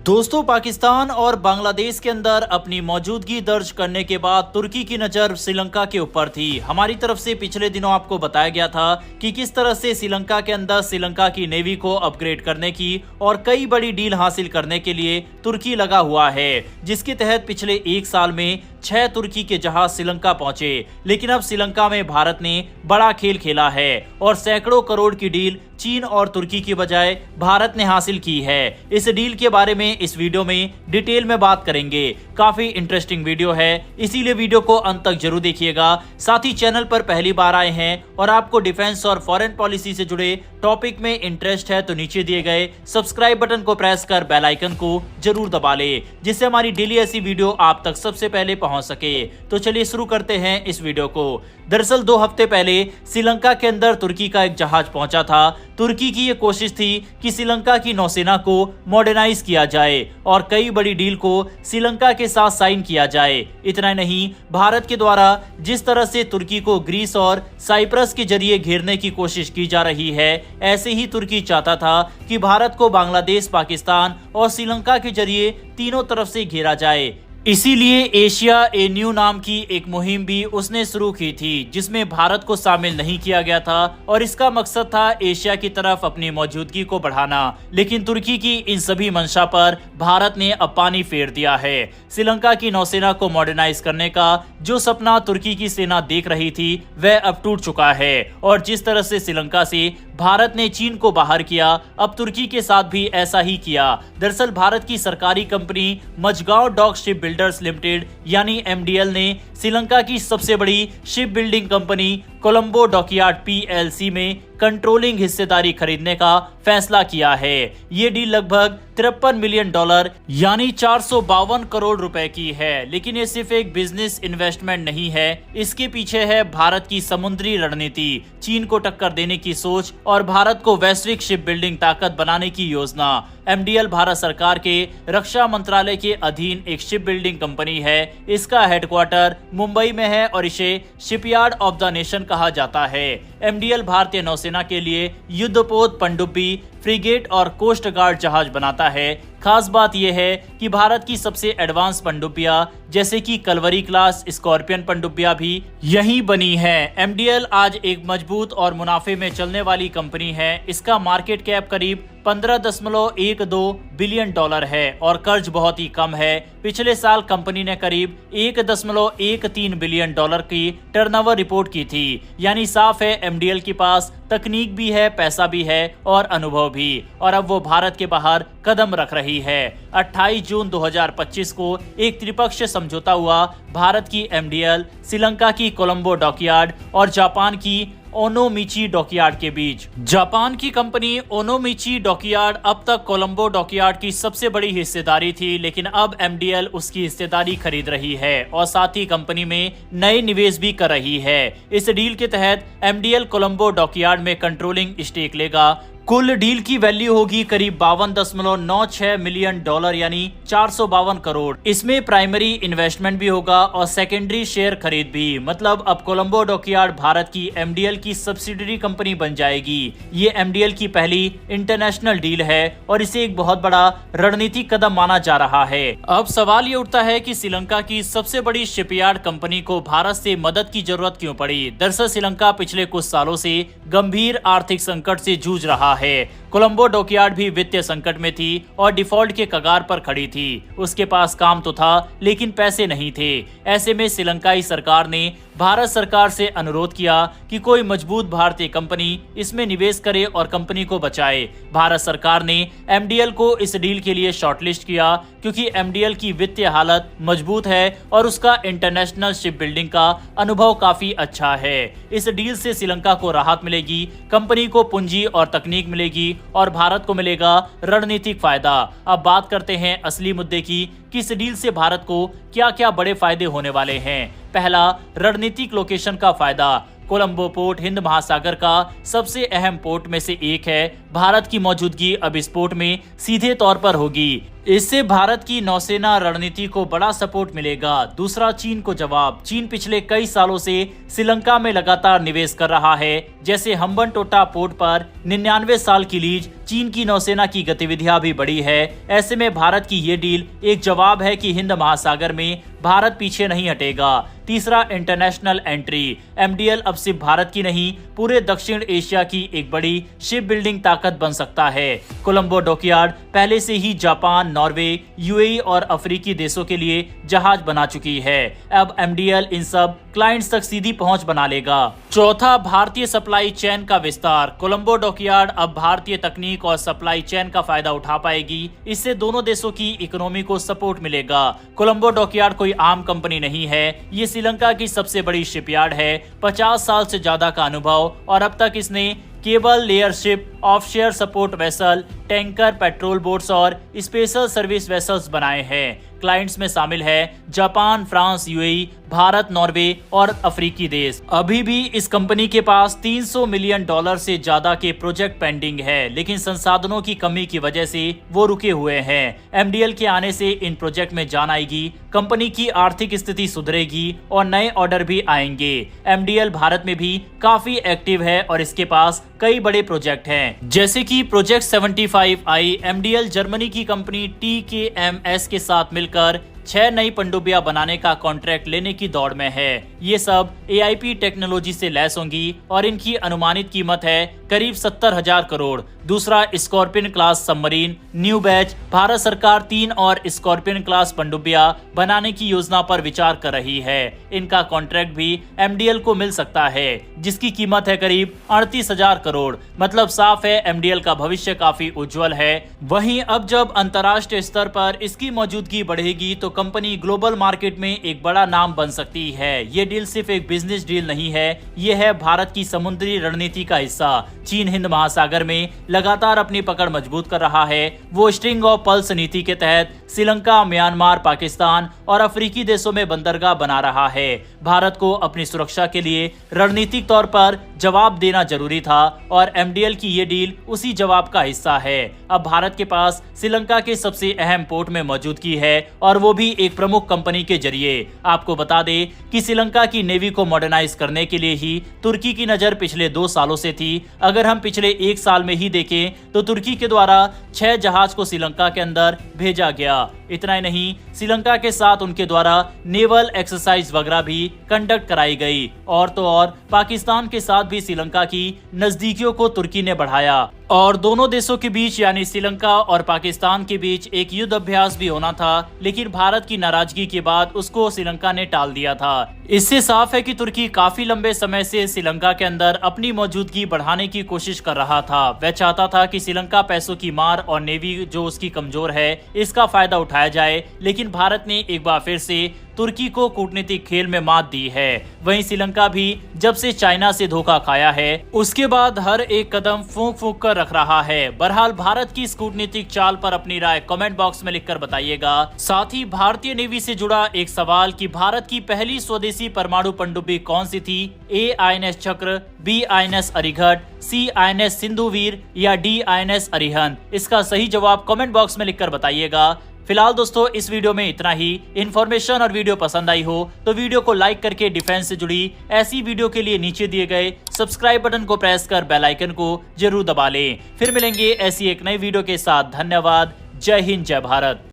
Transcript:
दोस्तों, पाकिस्तान और बांग्लादेश के अंदर अपनी मौजूदगी दर्ज करने के बाद तुर्की की नज़र श्रीलंका के ऊपर थी। हमारी तरफ से पिछले दिनों आपको बताया गया था कि किस तरह से श्रीलंका के अंदर श्रीलंका की नेवी को अपग्रेड करने की और कई बड़ी डील हासिल करने के लिए तुर्की लगा हुआ है, जिसके तहत पिछले एक साल में 6 तुर्की के जहाज श्रीलंका पहुंचे। लेकिन अब श्रीलंका में भारत ने बड़ा खेल खेला है और सैकड़ों करोड़ की डील चीन और तुर्की की बजाय भारत ने हासिल की है। इस डील के बारे में इस वीडियो में डिटेल में बात करेंगे। काफी इंटरेस्टिंग वीडियो है, इसीलिए वीडियो को अंत तक जरूर देखिएगा। साथ ही चैनल पर पहली बार आए हैं और आपको डिफेंस और फॉरेन पॉलिसी से जुड़े टॉपिक में इंटरेस्ट है तो नीचे दिए गए सब्सक्राइब बटन को प्रेस कर बेल आइकन को जरूर दबा ले, जिससे हमारी डेली ऐसी वीडियो आप तक सबसे पहले पहुंच सके। तो चलिए शुरू करते हैं इस वीडियो को। दरअसल 2 हफ्ते पहले श्रीलंका के अंदर तुर्की का एक जहाज पहुंचा था। तुर्की की ये कोशिश थी कि श्रीलंका की नौसेना को मॉडर्नाइज किया जाए और कई बड़ी डील को श्रीलंका के साथ साइन किया जाए। इतना नहीं, भारत के द्वारा जिस तरह से तुर्की को ग्रीस और साइप्रस के जरिए घेरने की कोशिश की जा रही है, ऐसे ही तुर्की चाहता था कि भारत को बांग्लादेश, पाकिस्तान और श्रीलंका के जरिए तीनों तरफ से घेरा जाए। इसीलिए एशिया ए न्यू नाम की एक मुहिम भी उसने शुरू की थी, जिसमें भारत को शामिल नहीं किया गया था और इसका मकसद था एशिया की तरफ अपनी मौजूदगी को बढ़ाना। लेकिन तुर्की की इन सभी मंशा पर भारत ने अब पानी फेर दिया है। श्रीलंका की नौसेना को मॉडर्नाइज करने का जो सपना तुर्की की सेना देख रही थी, वह अब टूट चुका है। और जिस तरह से श्रीलंका से भारत ने चीन को बाहर किया, अब तुर्की के साथ भी ऐसा ही किया। दरअसल भारत की सरकारी company Mazagon dock ship builders limited यानी MDL ने श्रीलंका की सबसे बड़ी ship building company Colombo dockyard PLC में कंट्रोलिंग हिस्सेदारी खरीदने का फैसला किया है। ये डील लगभग $53 मिलियन यानी 452 करोड़ रुपए की है। लेकिन ये सिर्फ एक बिजनेस इन्वेस्टमेंट नहीं है, इसके पीछे है भारत की समुद्री रणनीति, चीन को टक्कर देने की सोच और भारत को वैश्विक शिप बिल्डिंग ताकत बनाने की योजना। MDL भारत सरकार के रक्षा मंत्रालय के अधीन एक शिप बिल्डिंग कंपनी है। इसका हेडक्वार्टर मुंबई में है और इसे शिपयार्ड ऑफ द नेशन कहा जाता है। MDL भारतीय नौसेना के लिए युद्धपोत, पनडुब्बी, फ्रिगेट और कोस्ट गार्ड जहाज बनाता है। खास बात यह है कि भारत की सबसे एडवांस पनडुब्बियां जैसे कि कलवरी क्लास, स्कॉर्पियन पनडुब्बियां भी यहीं बनी है। MDL आज एक मजबूत और मुनाफे में चलने वाली कंपनी है। इसका मार्केट कैप करीब $15.12 बिलियन है और कर्ज बहुत ही कम है। पिछले साल कंपनी ने करीब $1.13 बिलियन की टर्नओवर रिपोर्ट की थी। यानी साफ है MDL के पास तकनीक भी है, पैसा भी है और अनुभव भी, और अब वो भारत के बाहर कदम रख रही है। 28 जून 2025 को एक त्रिपक्षीय समझौता हुआ भारत की MDL, श्रीलंका की कोलंबो डॉकयार्ड और जापान की ओनोमिची डॉकयार्ड के बीच। जापान की कंपनी ओनोमिची डॉकयार्ड अब तक कोलंबो डॉकयार्ड की सबसे बड़ी हिस्सेदारी थी, लेकिन अब MDL उसकी हिस्सेदारी खरीद रही है और साथ ही कंपनी में नए निवेश भी कर रही है। इस डील के तहत MDL कोलंबो डॉकयार्ड में कंट्रोलिंग स्टेक लेगा। कुल डील की वैल्यू होगी करीब $52.96 मिलियन यानी 452 करोड़। इसमें प्राइमरी इन्वेस्टमेंट भी होगा और सेकेंडरी शेयर खरीद भी। मतलब अब कोलंबो डॉकयार्ड भारत की MDL की सब्सिडियरी कंपनी बन जाएगी। ये MDL की पहली इंटरनेशनल डील है और इसे एक बहुत बड़ा रणनीतिक कदम माना जा रहा है। अब सवाल ये उठता है कि श्रीलंका की सबसे बड़ी शिपयार्ड कंपनी को भारत से मदद की जरूरत क्यों पड़ी। दरअसल श्रीलंका पिछले कुछ सालों से गंभीर आर्थिक संकट से जूझ रहा है। कोलंबो डॉकयार्ड भी वित्तीय संकट में थी और डिफॉल्ट के कगार पर खड़ी थी। उसके पास काम तो था लेकिन पैसे नहीं थे। ऐसे में श्रीलंकाई सरकार ने भारत सरकार से अनुरोध किया कि कोई मजबूत भारतीय कंपनी इसमें निवेश करे और कंपनी को बचाए। भारत सरकार ने MDL को इस डील के लिए शॉर्टलिस्ट किया क्योंकि MDL की वित्तीय हालत मजबूत है और उसका इंटरनेशनल शिप बिल्डिंग का अनुभव काफी अच्छा है। इस डील से श्रीलंका को राहत मिलेगी, कंपनी को पूंजी और तकनीक मिलेगी और भारत को मिलेगा रणनीतिक फायदा। अब बात करते हैं असली मुद्दे की कि इस डील से भारत को क्या क्या बड़े फायदे होने वाले हैं। पहला, रणनीतिक लोकेशन का फायदा। कोलंबो पोर्ट हिंद महासागर का सबसे अहम पोर्ट में से एक है। भारत की मौजूदगी अब इस पोर्ट में सीधे तौर पर होगी। इससे भारत की नौसेना रणनीति को बड़ा सपोर्ट मिलेगा। दूसरा, चीन को जवाब। चीन पिछले कई सालों से श्रीलंका में लगातार निवेश कर रहा है। जैसे हम्बनटोटा पोर्ट पर 99 साल की लीज। चीन की नौसेना की गतिविधियां भी बढ़ी है। ऐसे में भारत की ये डील एक जवाब है कि हिंद महासागर में भारत पीछे नहीं हटेगा। तीसरा, इंटरनेशनल एंट्री। एमडीएल अब सिर्फ भारत की नहीं, पूरे दक्षिण एशिया की एक बड़ी शिप बिल्डिंग ताकत बन सकता है। कोलंबो डॉकयार्ड पहले से ही जापान, नॉर्वे, यूएई और अफ्रीकी देशों के लिए जहाज बना चुकी है। अब एमडीएल इन सब क्लाइंट्स तक सीधी पहुंच बना लेगा। चौथा, भारतीय सप्लाई चेन का विस्तार। कोलंबो डॉकयार्ड अब भारतीय तकनीक और सप्लाई चेन का फायदा उठा पाएगी। इससे दोनों देशों की इकोनॉमी को सपोर्ट मिलेगा। कोलंबो डॉकयार्ड कोई आम कंपनी नहीं है, ये श्रीलंका की सबसे बड़ी शिपयार्ड है। 50 साल से ज्यादा का अनुभव और अब तक इसने cable layer ship, offshore support vessel, tanker, patrol boats और स्पेशल सर्विस वेसल्स बनाए हैं। क्लाइंट्स में शामिल है Japan, France, UAE, Bharat, Norway और अफ्रीकी देश। अभी भी इस कंपनी के पास $300 मिलियन से ज्यादा के प्रोजेक्ट पेंडिंग है, लेकिन संसाधनों की कमी की वजह से वो रुके हुए हैं। एमडीएल के आने से इन प्रोजेक्ट में जान आएगी, कंपनी की आर्थिक स्थिति सुधरेगी और नए ऑर्डर भी आएंगे। एमडीएल भारत में भी काफी एक्टिव है और इसके पास कई बड़े प्रोजेक्ट हैं, जैसे कि प्रोजेक्ट 75i। एमडीएल जर्मनी की कंपनी TKMS के साथ मिलकर 6 नई पनडुब्बियां बनाने का कॉन्ट्रैक्ट लेने की दौड़ में है। ये सब AIP टेक्नोलॉजी से लैस होंगी और इनकी अनुमानित कीमत है करीब 70,000 करोड़। दूसरा, scorpion class submarine new batch. Bharat सरकार 3 और स्कॉर्पियन क्लास पनडुब्बियां बनाने की योजना पर विचार कर रही है। इनका कॉन्ट्रैक्ट भी एमडीएल को मिल सकता है, जिसकी कीमत है करीब 38,000 करोड़। मतलब साफ है, एमडीएल का भविष्य काफी उज्जवल है। वहीं अब जब अंतर्राष्ट्रीय स्तर पर इसकी मौजूदगी बढ़ेगी तो कंपनी ग्लोबल मार्केट में एक बड़ा नाम बन सकती है। ये डील सिर्फ एक बिजनेस डील नहीं है, ये है भारत की समुद्री रणनीति का हिस्सा। चीन हिंद महासागर में लगातार अपनी पकड़ मजबूत कर रहा है। वो स्ट्रिंग ऑफ पल्स नीति के तहत श्रीलंका, म्यांमार, पाकिस्तान और अफ्रीकी देशों में बंदरगाह बना रहा है। भारत को अपनी सुरक्षा के लिए रणनीतिक तौर पर जवाब देना जरूरी था और एमडीएल की ये डील उसी जवाब का हिस्सा है। अब भारत के पास श्रीलंका के सबसे अहम पोर्ट में मौजूदगी है और वो भी एक प्रमुख कंपनी के जरिए। आपको बता दें कि श्रीलंका की नेवी को मॉडर्नाइज करने के लिए ही तुर्की की नजर पिछले 2 सालों से थी। अगर हम पिछले 1 साल में ही देखें तो तुर्की के द्वारा 6 जहाज को श्रीलंका के अंदर भेजा गया। इतना ही नहीं, श्रीलंका के साथ उनके द्वारा नेवल एक्सरसाइज वगैरह भी कंडक्ट कराई गई। और तो और पाकिस्तान के साथ भी श्रीलंका की नजदीकियों को तुर्की ने बढ़ाया और दोनों देशों के बीच यानी श्रीलंका और पाकिस्तान के बीच एक युद्ध अभ्यास भी होना था, लेकिन भारत की नाराजगी के बाद उसको श्रीलंका ने टाल दिया था। इससे साफ है कि तुर्की काफी लंबे समय से श्रीलंका के अंदर अपनी मौजूदगी बढ़ाने की कोशिश कर रहा था। वह चाहता था कि श्रीलंका पैसों की मार और नेवी जो उसकी कमजोर है इसका फायदा उठाया जाए, लेकिन भारत ने एक बार फिर से तुर्की को कूटनीतिक खेल में मात दी है। वहीं श्रीलंका भी जब से चाइना से धोखा खाया है उसके बाद हर एक कदम फूंक फूंक कर रख रहा है। बहरहाल भारत की इस कूटनीतिक चाल पर अपनी राय कमेंट बॉक्स में लिखकर बताइएगा। साथ ही भारतीय नेवी से जुड़ा एक सवाल कि भारत की पहली स्वदेशी परमाणु पनडुब्बी कौन सी थी? A INS चक्र, B INS अरिघट, C INS Sindhuvir या D INS अरिहंत? इसका सही जवाब कमेंट बॉक्स में लिखकर बताइएगा। फिलहाल दोस्तों इस वीडियो में इतना ही। इन्फॉर्मेशन और वीडियो पसंद आई हो तो वीडियो को लाइक करके डिफेंस से जुड़ी ऐसी वीडियो के लिए नीचे दिए गए सब्सक्राइब बटन को प्रेस कर बेल आइकन को जरूर दबा लें। फिर मिलेंगे ऐसी एक नई वीडियो के साथ। धन्यवाद। जय हिंद, जय भारत।